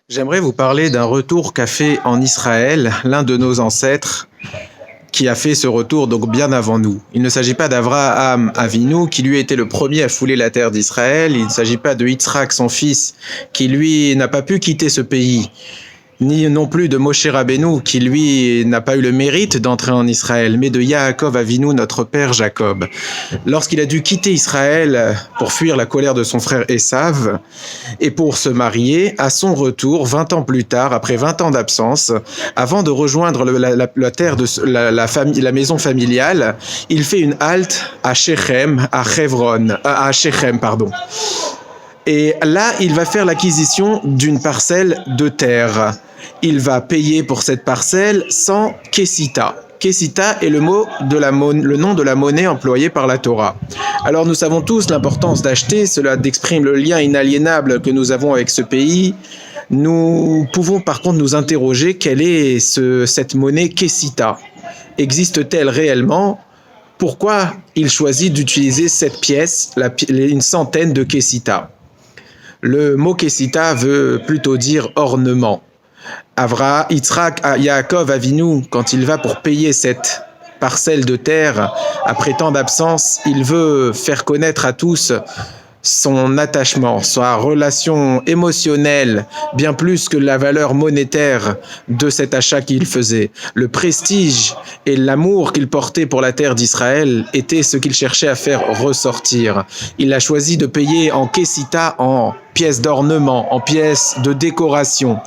J'aimerais vous parler d'un retour qu'a fait en Israël l'un de nos ancêtres qui a fait ce retour donc bien avant nous. Il ne s'agit pas d'Avraham Avinu qui lui était le premier à fouler la terre d'Israël, il ne s'agit pas de Yitzhak son fils qui lui n'a pas pu quitter ce pays, ni non plus de Moshe Rabbeinu qui lui n'a pas eu le mérite d'entrer en Israël, mais de Yaakov Avinu, notre père Jacob. Lorsqu'il a dû quitter Israël pour fuir la colère de son frère Esav et pour se marier, à son retour, 20 ans plus tard, après 20 ans d'absence, avant de rejoindre la terre de la maison familiale, il fait une halte à Shechem, à Shechem, pardon. Et là, il va faire l'acquisition d'une parcelle de terre. Il va payer pour cette parcelle 100 kessita. Kessita est le nom de la monnaie employée par la Torah. Alors nous savons tous l'importance d'acheter, cela exprime le lien inaliénable que nous avons avec ce pays. Nous pouvons par contre nous interroger quelle est cette monnaie kessita. Existe-t-elle réellement ? Pourquoi il choisit d'utiliser cette pièce, une centaine de kessita ? Le mot kessita veut plutôt dire ornement. Yitzhak, Yaakov Avinu, quand il va pour payer cette parcelle de terre, après tant d'absence, il veut faire connaître à tous son attachement, sa relation émotionnelle, bien plus que la valeur monétaire de cet achat qu'il faisait. Le prestige et l'amour qu'il portait pour la terre d'Israël étaient ce qu'il cherchait à faire ressortir. Il a choisi de payer en kessita, en pièces d'ornement, en pièces de décoration,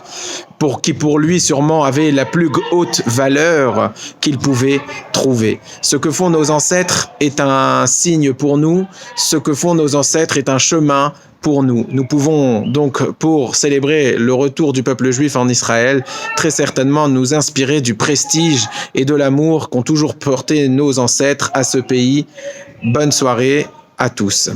qui pour lui sûrement avait la plus haute valeur qu'il pouvait trouver. Ce que font nos ancêtres est un signe pour nous, ce que font nos ancêtres est un chemin pour nous. Nous pouvons donc, pour célébrer le retour du peuple juif en Israël, très certainement nous inspirer du prestige et de l'amour qu'ont toujours porté nos ancêtres à ce pays. Bonne soirée à tous.